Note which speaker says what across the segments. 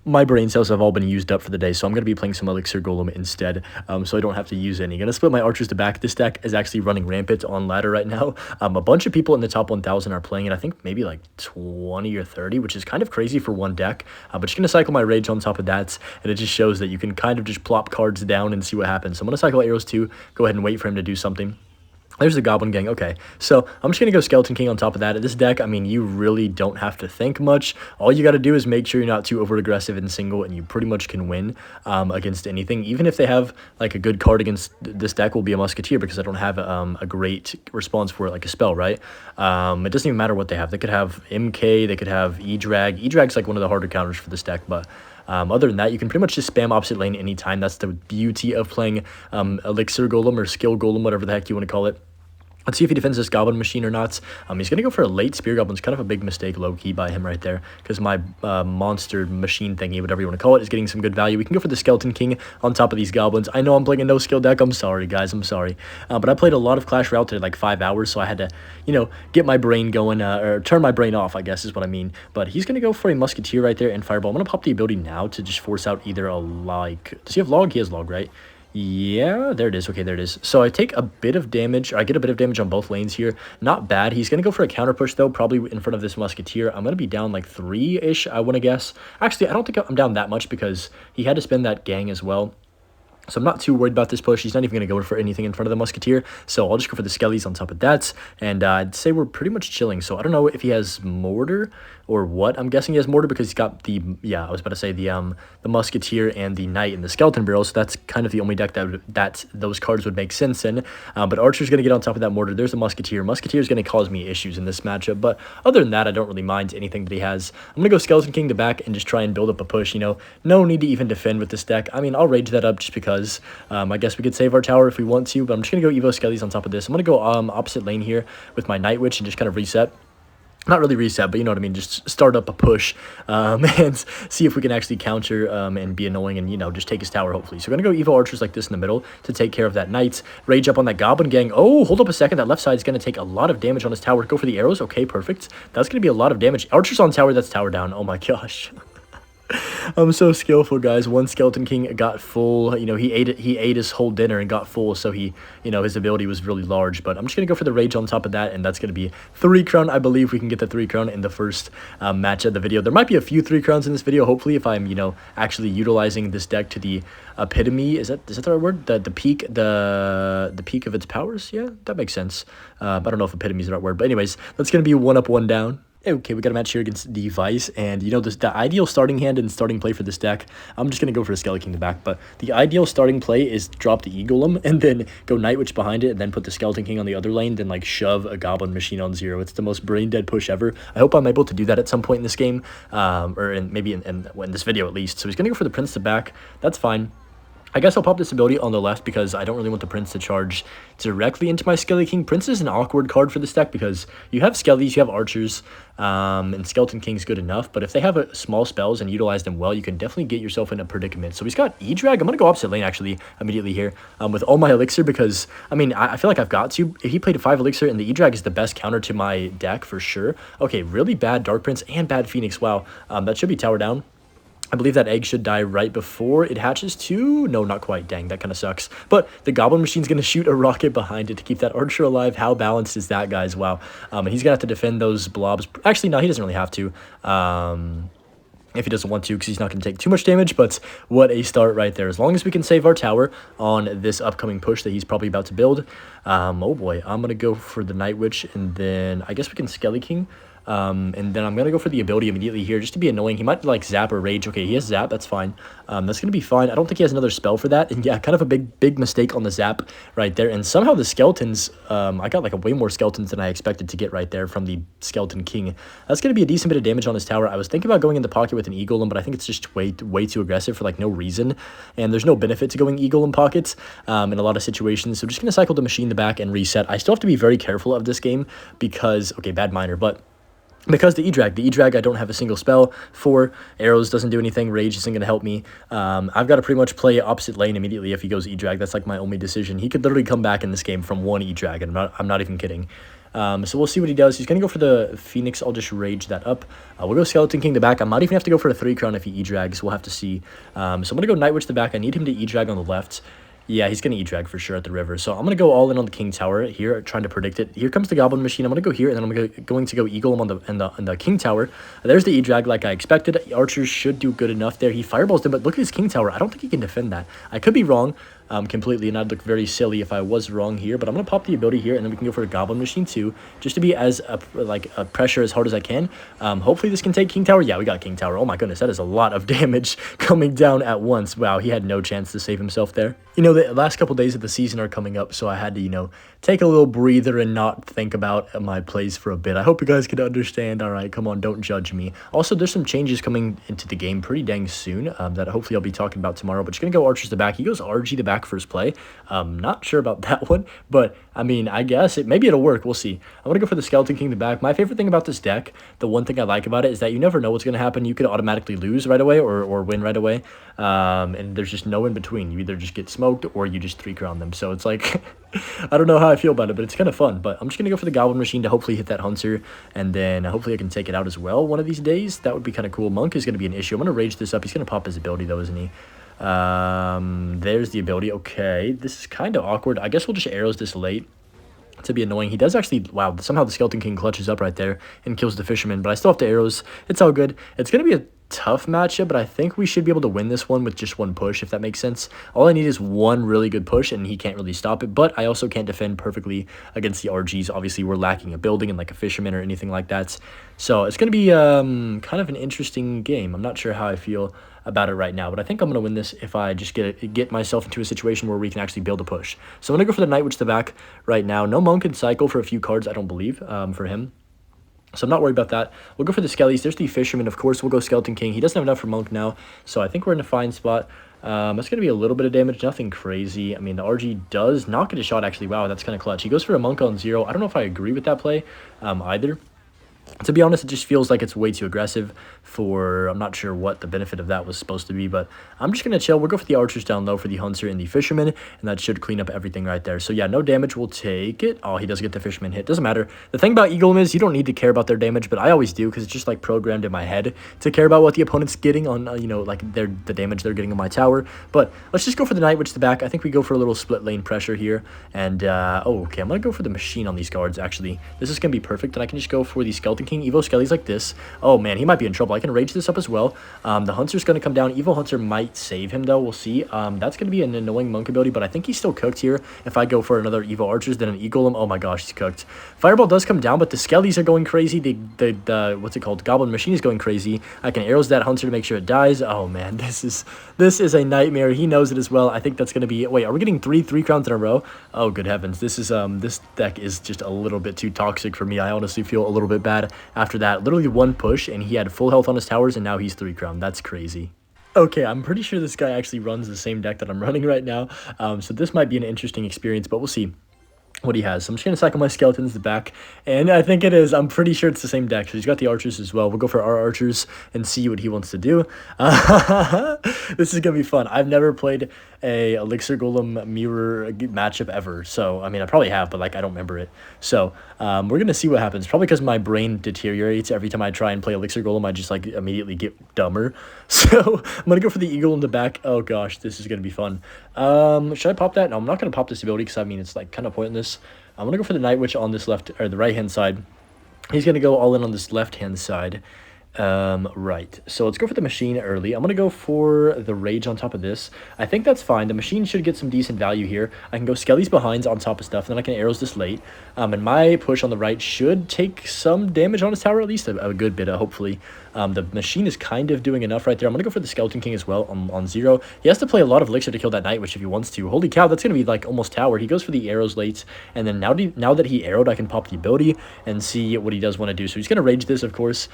Speaker 1: my brain cells have all been used up for the day, so I'm going to be playing some Elixir Golem instead, so I don't have to use any. Going to split my archers to back. This deck is actually running rampant on ladder right now. A bunch of people in the top 1,000 are playing it. I think maybe like 20 or 30, which is kind of crazy for one deck. But just going to cycle my rage on top of that, and it just shows that you can kind of just plop cards down and see what happens. So I'm going to cycle arrows too, go ahead and wait for him to do something. There's the Goblin Gang. Okay, so I'm just going to go Skeleton King on top of that. At this deck, I mean, you really don't have to think much. All you got to do is make sure you're not too over-aggressive in single, and you pretty much can win against anything. Even if they have, like, a good card against this deck will be a Musketeer, because I don't have a great response for it, like a spell, right? It doesn't even matter what they have. They could have MK, they could have E-Drag. E-Drag's, like, one of the harder counters for this deck, but... other than that, you can pretty much just spam opposite lane anytime. That's the beauty of playing Elixir Golem or Skill Golem, whatever the heck you want to call it. Let's see if he defends this Goblin Machine or not. He's going to go for a late Spear Goblin. It's kind of a big mistake, low-key, by him right there, because my monster machine thingy, whatever you want to call it, is getting some good value. We can go for the Skeleton King on top of these Goblins. I know I'm playing a no-skill deck. I'm sorry, guys. I'm sorry. But I played a lot of Clash Royale today, like 5 hours, so I had to, you know, get my brain going, or turn my brain off, I guess is what I mean. But he's going to go for a Musketeer right there and Fireball. I'm going to pop the ability now to just force out either a, like... Does he have Log? He has Log, right? Yeah, there it is. Okay, there it is. So I take a bit of damage. I get a bit of damage on both lanes here. Not bad. He's going to go for a counter push, though, probably in front of this Musketeer. I'm going to be down like 3-ish, I want to guess. Actually, I don't think I'm down that much because he had to spend that gang as well. So I'm not too worried about this push. He's not even going to go for anything in front of the Musketeer. So I'll just go for the Skellies on top of that. And I'd say we're pretty much chilling. So I don't know if he has Mortar or what. I'm guessing he has Mortar because he's got the, yeah, I was about to say the Musketeer and the Knight and the Skeleton Barrel. So that's kind of the only deck that those cards would make sense in. But Archer's going to get on top of that Mortar. There's a Musketeer. Musketeer is going to cause me issues in this matchup. But other than that, I don't really mind anything that he has. I'm going to go Skeleton King to back and just try and build up a push. You know, no need to even defend with this deck. I mean, I'll rage that up just because. I guess we could save our tower if we want to, but I'm just going to go Evo Skellies on top of this. I'm going to go opposite lane here with my Night Witch and just kind of reset. Not really reset, but you know what I mean, just start up a push and see if we can actually counter and be annoying and, you know, just take his tower, hopefully. So we're going to go Evo Archers like this in the middle to take care of that Knight. Rage up on that Goblin Gang. Oh, hold up a second. That left side is going to take a lot of damage on his tower. Go for the arrows. Okay, perfect. That's going to be a lot of damage. Archers on tower, that's tower down. Oh my gosh. I'm so skillful, guys. One Skeleton King got full. You know, he ate his whole dinner and got full, so he, you know, his ability was really large. But I'm just gonna go for the Rage on top of that, and that's gonna be 3 crown. I believe we can get the 3 crown in the first match of the video. There might be a few 3 crowns in this video, hopefully, if I'm, you know, actually utilizing this deck to the epitome. Is that the right word? The peak of its powers? Yeah, that makes sense. I don't know if epitome is the right word, but anyways, that's gonna be 1 up, 1 down. Okay, we got a match here against Device, and you know, the ideal starting hand and starting play for this deck, I'm just going to go for a Skeleton King to back, but the ideal starting play is drop the E-Golem, and then go Night Witch behind it, and then put the Skeleton King on the other lane, then like shove a Goblin Machine on 0. It's the most brain-dead push ever. I hope I'm able to do that at some point in this game, or maybe in this video at least. So he's going to go for the Prince to back. That's fine. I guess I'll pop this ability on the left because I don't really want the Prince to charge directly into my Skelly King. Prince is an awkward card for this deck because you have Skellies, you have Archers, and Skeleton King's good enough. But if they have small spells and utilize them well, you can definitely get yourself in a predicament. So he's got E-Drag. I'm going to go opposite lane, actually, immediately here with all my Elixir because, I mean, I feel like I've got to. If he played a 5 Elixir, and the E-Drag is the best counter to my deck for sure. Okay, really bad Dark Prince and bad Phoenix. Wow, that should be tower down. I believe that egg should die right before it hatches too. No, not quite. Dang, that kind of sucks. But the Goblin Machine's going to shoot a rocket behind it to keep that Archer alive. How balanced is that, guys? Wow. And he's going to have to defend those blobs. Actually, no, he doesn't really have to. If he doesn't want to, because he's not going to take too much damage, but what a start right there. As long as we can save our tower on this upcoming push that he's probably about to build. Oh boy, I'm going to go for the Night Witch, and then I guess we can Skelly King. And then I'm going to go for the ability immediately here just to be annoying. He might like Zap or Rage. Okay, he has Zap. That's fine. That's going to be fine. I don't think he has another spell for that. And yeah, kind of a big mistake on the Zap right there. And somehow the Skeletons, I got like way more Skeletons than I expected to get right there from the Skeleton King. That's going to be a decent bit of damage on his tower. I was thinking about going in the pocket with an E-Golem, but I think it's just way too aggressive for like no reason. And there's no benefit to going E-Golem pockets in a lot of situations. So just going to cycle the machine the back and reset. I still have to be very careful of this game because, okay, bad minor, but because the E-Drag I don't have a single spell for. Arrows doesn't do anything. Rage isn't going to help me. I've got to pretty much play opposite lane immediately if he goes E-Drag. That's like my only decision. He could literally come back in this game from 1 E-Drag, and I'm not even kidding. So we'll see what he does. He's going to go for the Phoenix. I'll just rage that up. We'll go Skeleton King the back. I might even have to go for a 3-crown if he E-drags. We'll have to see. So I'm going to go Night Witch the back. I need him to E-drag on the left. Yeah, he's going to E-drag for sure at the river. So I'm going to go all in on the King Tower here, trying to predict it. Here comes the Goblin Machine. I'm going to go here, and then I'm going to go Eagle him on the King Tower. There's the E-drag like I expected. Archers should do good enough there. He fireballs them, but look at his King Tower. I don't think he can defend that. I could be wrong completely, and I'd look very silly if I was wrong here. But I'm going to pop the ability here, and then we can go for a Goblin Machine too, just to be as a pressure as hard as I can. Hopefully this can take King Tower. Yeah, we got King Tower. Oh my goodness, that is a lot of damage coming down at once. Wow, he had no chance to save himself there. You know, the last couple days of the season are coming up, so I had to, you know, take a little breather and not think about my plays for a bit. I hope you guys can understand. All right, come on, don't judge me. Also, there's some changes coming into the game pretty dang soon that hopefully I'll be talking about tomorrow. But just going to go Archers the back. He goes RG the back first play. Not sure about that one, but I mean, I guess maybe it'll work. We'll see. I'm going to go for the Skeleton King the back. My favorite thing about this deck, the one thing I like about it, is that you never know what's going to happen. You could automatically lose right away or win right away. And there's just no in between. You either just get smoked or you just 3-crown them. So it's like, I don't know how I feel about it, but it's kind of fun. But I'm just going to go for the Goblin Machine to hopefully hit that Hunter, and then hopefully I can take it out as well one of these days. That would be kind of cool. Monk is going to be an issue. I'm going to rage this up. He's going to pop his ability though, isn't he? There's the ability. Okay, this is kind of awkward. I guess we'll just arrows this late to be annoying. He does actually, wow, somehow the Skeleton King clutches up right there and kills the Fisherman, but I still have to arrows. It's all good. It's going to be a tough matchup, but I think we should be able to win this one with just one push, if that makes sense. All I need is one really good push, and he can't really stop it, but I also can't defend perfectly against the RGs. Obviously, we're lacking a building and like a Fisherman or anything like that, so it's going to be kind of an interesting game. I'm not sure how I feel about it right now, but I think I'm going to win this if I just get myself into a situation where we can actually build a push. So I'm going to go for the Night Witch the back right now. No Monk and Cycle for a few cards, I don't believe, for him. So I'm not worried about that. We'll go for the Skellies. There's the Fisherman, of course. We'll go Skeleton King. He doesn't have enough for Monk now, so I think we're in a fine spot. That's going to be a little bit of damage, nothing crazy. I mean, the RG does not get a shot, actually. Wow, that's kind of clutch. He goes for a Monk on 0. I don't know if I agree with that play either. To be honest, it just feels like it's way too aggressive for, I'm not sure what the benefit of that was supposed to be, but I'm just going to chill. We'll go for the Archers down low for the Hunter and the Fisherman, and that should clean up everything right there. So yeah, no damage. We'll take it. Oh, he does get the Fisherman hit. Doesn't matter. The thing about Eagle is you don't need to care about their damage, but I always do because it's just like programmed in my head to care about what the opponent's getting on, you know, like the damage they're getting on my tower. But let's just go for the Night Witch the back. I think we go for a little split lane pressure here. And, oh, okay, I'm going to go for the Machine on these guards, actually. This is going to be perfect, and I can just go for the Skeleton King, Evo Skellies like this. Oh man, he might be in trouble. I can rage this up as well. The Hunter's going to come down. Evo Hunter might save him though. We'll see. That's going to be an annoying Monk ability, but I think he's still cooked here. If I go for another Evo Archers, then an Eagle him. Oh my gosh, he's cooked. Fireball does come down, but the Skellies are going crazy. The what's it called? Goblin Machine is going crazy. I can arrows that Hunter to make sure it dies. Oh man, this is a nightmare. He knows it as well. I think that's going to be. Wait, are we getting three crowns in a row? Oh good heavens, this deck is just a little bit too toxic for me. I honestly feel a little bit bad after that. Literally one push and he had full health on his towers, and now he's 3-crown. That's crazy. Okay, I'm pretty sure this guy actually runs the same deck that I'm running right now, so this might be an interesting experience, but we'll see what he has. So I'm just going to cycle my Skeletons the back, and I think it is. I'm pretty sure it's the same deck, so he's got the Archers as well. We'll go for our Archers and see what he wants to do. This is going to be fun. I've never played a Elixir Golem mirror matchup ever, so I mean I probably have, but like I don't remember it. So we're going to see what happens. Probably because my brain deteriorates every time I try and play Elixir Golem. I just like immediately get dumber. So I'm going to go for the Eagle in the back. Oh gosh, this is going to be fun. Should I pop that? No, I'm not going to pop this ability because I mean it's like kind of pointless. I'm going to go for the Night Witch on this left or the right hand side. He's going to go all in on this left hand side. Right, so let's go for the Machine early. I'm gonna go for the Rage on top of this. I think that's fine. The Machine should get some decent value here. I can go Skellies behinds on top of stuff, and then I can arrows this late. And my push on the right should take some damage on his tower, at least a good bit, hopefully. The Machine is kind of doing enough right there. I'm gonna go for the Skeleton King as well on 0. He has to play a lot of Elixir to kill that Night Witch if he wants to. Holy cow, that's gonna be like almost tower. He goes for the arrows late, and then now that he arrowed, I can pop the ability and see what he does want to do. So he's gonna rage this, of course.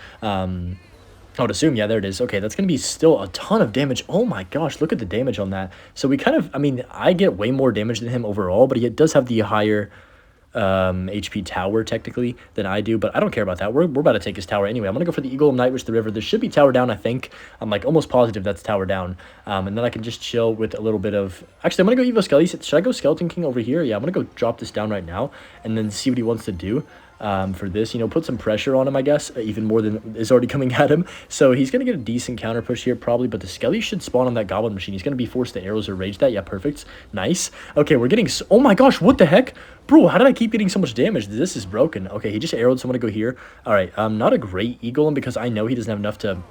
Speaker 1: I would assume, yeah, there it is. Okay, that's going to be still a ton of damage. Oh my gosh, look at the damage on that. So we kind of, I mean, I get way more damage than him overall, but he does have the higher HP tower technically than I do, but I don't care about that. We're about to take his tower anyway. I'm going to go for the Eagle of Night Witch the river. This should be tower down, I think. I'm like almost positive that's tower down. And then I can just chill with a little bit of, actually, I'm going to go Evo Skelly. Should I go Skeleton King over here? Yeah, I'm going to go drop this down right now and then see what he wants to do. for this, you know, put some pressure on him, I guess, even more than is already coming at him. So he's going to get a decent counter push here probably, but the Skelly should spawn on that Goblin machine. He's going to be forced to arrows or rage that. Yeah, perfect. Nice. Okay, we're getting... Oh my gosh, what the heck? Bro, how did I keep getting so much damage? This is broken. Okay, he just arrowed, so I'm going to go here. All right, not a great E-Golem because I know he doesn't have enough to...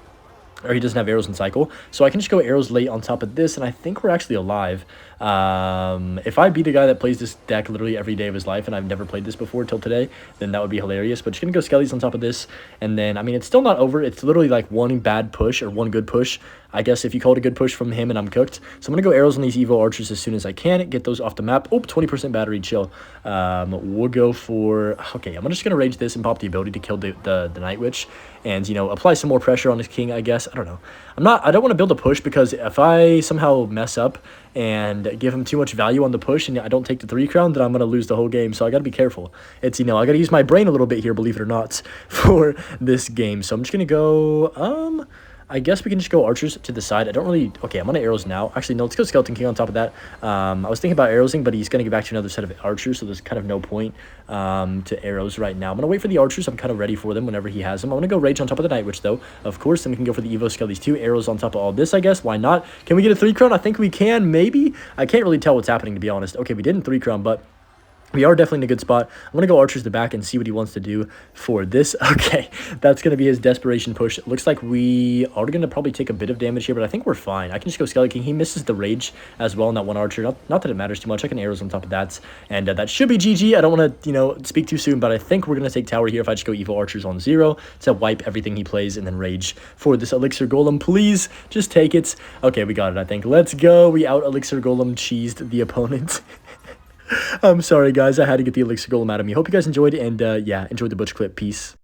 Speaker 1: Or he doesn't have arrows in cycle. So I can just go arrows late on top of this, and I think we're actually alive. If I beat a guy that plays this deck literally every day of his life, and I've never played this before till today, then that would be hilarious. But just going to go Skellies on top of this, and then, I mean, it's still not over. It's literally like one bad push, or one good push. I guess if you call it a good push from him, and I'm cooked. So I'm going to go arrows on these Evo Archers as soon as I can. Get those off the map. Oh, 20% battery, chill. We'll go for... Okay, I'm just going to rage this and pop the ability to kill the Night Witch. And, you know, apply some more pressure on his king, I guess. I don't know. I don't want to build a push because if I somehow mess up and give him too much value on the push and I don't take the 3 crown, then I'm going to lose the whole game. So I got to be careful. It's, you know, I got to use my brain a little bit here, believe it or not, for this game. So I'm just going to go, I guess we can just go archers to the side. I don't really... Okay, I'm on arrows now. Actually, no, let's go Skeleton King on top of that. I was thinking about arrowsing, but he's going to get back to another set of archers, so there's kind of no point to arrows right now. I'm going to wait for the archers. I'm kind of ready for them whenever he has them. I'm going to go rage on top of the Night Witch, though. Of course, then we can go for the Evo Skellies too. Arrows on top of all this, I guess. Why not? Can we get a 3 crown? I think we can, maybe. I can't really tell what's happening, to be honest. Okay, we didn't 3 crown, but... we are definitely in a good spot. I'm going to go archers to the back and see what he wants to do for this. Okay, that's going to be his desperation push. It looks like we are going to probably take a bit of damage here, but I think we're fine. I can just go Skeleton King. He misses the rage as well in that one archer. Not that it matters too much. I can arrows on top of that. And that should be GG. I don't want to, you know, speak too soon, but I think we're going to take tower here if I just go Evo Archers on 0 to wipe everything he plays and then rage for this Elixir Golem. Please, just take it. Okay, we got it, I think. Let's go. We out Elixir Golem cheesed the opponent. I'm sorry, guys. I had to get the Elixir Golem out of me. Hope you guys enjoyed, and yeah, enjoyed the Butch clip. Peace.